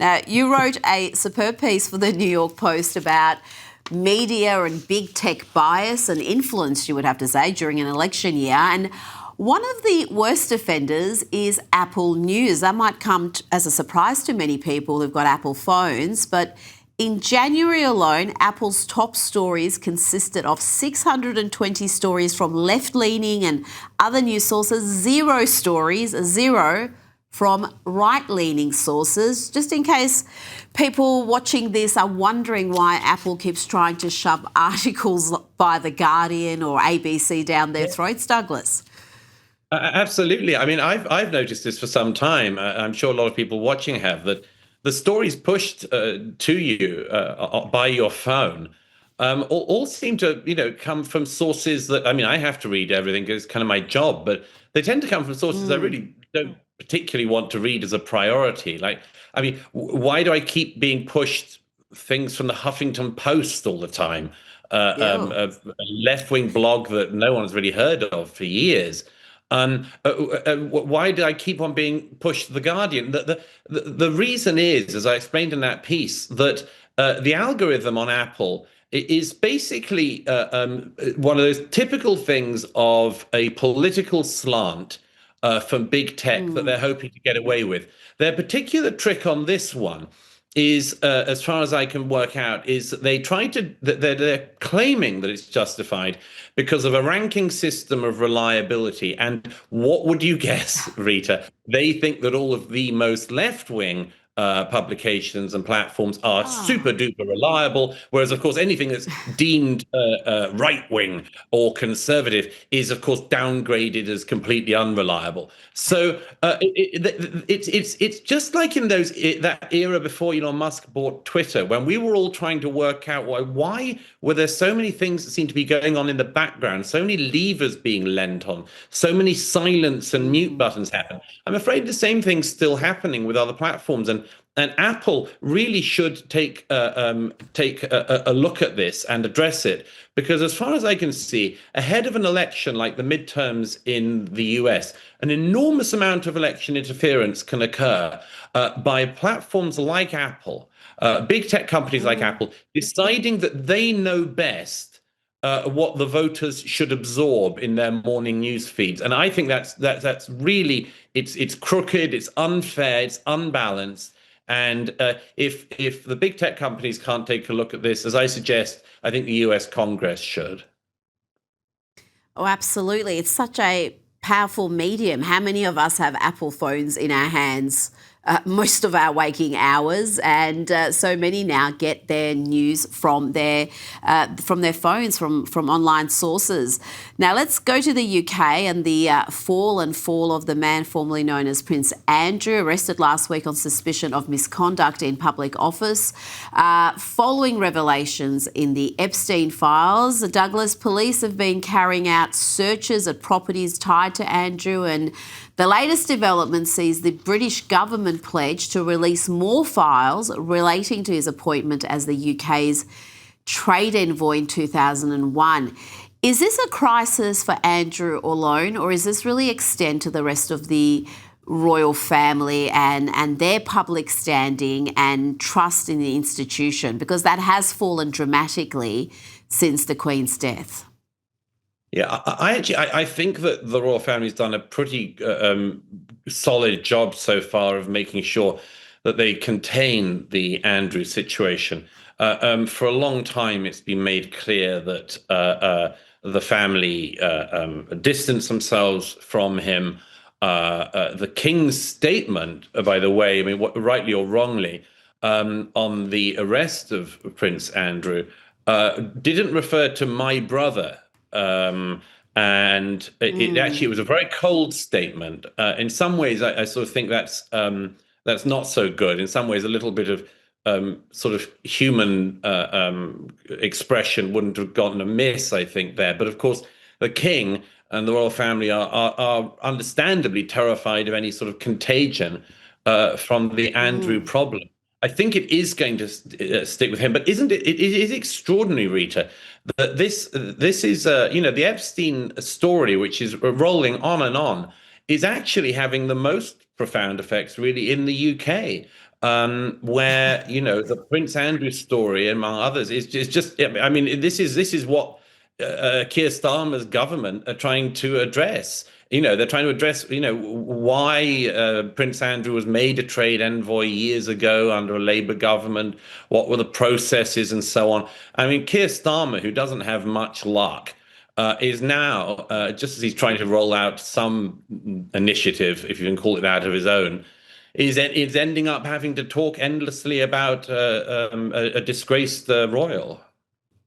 Now, you wrote a superb piece for the New York Post about media and big tech bias and influence, you would have to say, during an election year. And one of the worst offenders is Apple News. That might come as a surprise to many people who've got Apple phones, but in January alone, Apple's top stories consisted of 620 stories from left-leaning and other news sources, zero from right-leaning sources. Just in case people watching this are wondering why Apple keeps trying to shove articles by The Guardian or ABC down their throats, Douglas. Absolutely. I mean, I've noticed this for some time. I'm sure a lot of people watching have, that the stories pushed to you by your phone all seem to, come from sources that, I mean, I have to read everything because it's kind of my job, but they tend to come from sources I really don't particularly want to read as a priority. Like, I mean, why do I keep being pushed things from the Huffington Post all the time? A left-wing blog that no one's really heard of for years. Why did I keep on being pushed to The Guardian? The reason is, as I explained in that piece, that the algorithm on Apple is basically one of those typical things of a political slant from big tech that they're hoping to get away with. Their particular trick on this one is, as far as I can work out, is that they're claiming that it's justified because of a ranking system of reliability. And what would you guess, Rita? They think that all of the most left-wing publications and platforms are super duper reliable, whereas of course anything that's deemed right wing or conservative is of course downgraded as completely unreliable. So it's just like in that era before Elon Musk bought Twitter, when we were all trying to work out why were there so many things that seem to be going on in the background, so many levers being lent on, so many silence and mute buttons happen. I'm afraid the same thing's still happening with other platforms, and Apple really should take a look at this and address it, because as far as I can see, ahead of an election like the midterms in the US, an enormous amount of election interference can occur by platforms like Apple, big tech companies like Apple, deciding that they know best what the voters should absorb in their morning news feeds. And I think that's really, it's crooked, it's unfair, it's unbalanced. And if the big tech companies can't take a look at this, as I suggest, I think the US Congress should. Oh, absolutely. It's such a powerful medium. How many of us have Apple phones in our hands most of our waking hours, and so many now get their news from their phones, from online sources. Now let's go to the UK and the fall of the man formerly known as Prince Andrew, arrested last week on suspicion of misconduct in public office, following revelations in the Epstein files. Douglas, police have been carrying out searches at properties tied to Andrew, and the latest development sees the British government pledge to release more files relating to his appointment as the UK's trade envoy in 2001. Is this a crisis for Andrew alone, or is this really extend to the rest of the royal family and their public standing and trust in the institution? Because that has fallen dramatically since the Queen's death. Yeah, I think that the royal family's done a pretty solid job so far of making sure that they contain the Andrew situation. For a long time, it's been made clear that the family distanced themselves from him. The King's statement, by the way, I mean, rightly or wrongly, on the arrest of Prince Andrew, didn't refer to my brother. And it was a very cold statement. In some ways, I sort of think that's not so good. In some ways, a little bit of sort of human expression wouldn't have gotten amiss, I think, there. But of course, the King and the royal family are understandably terrified of any sort of contagion from the Andrew problem. I think it is going to stick with him, but isn't it? It is extraordinary, Rita, that this is the Epstein story, which is rolling on and on, is actually having the most profound effects really in the UK. where the Prince Andrew story, among others, is just. I mean, this is what Keir Starmer's government are trying to address. They're trying to address, why Prince Andrew was made a trade envoy years ago under a Labour government. What were the processes and so on? I mean, Keir Starmer, who doesn't have much luck, is now, just as he's trying to roll out some initiative, if you can call it that, of his own, is ending up having to talk endlessly about a disgraced royal.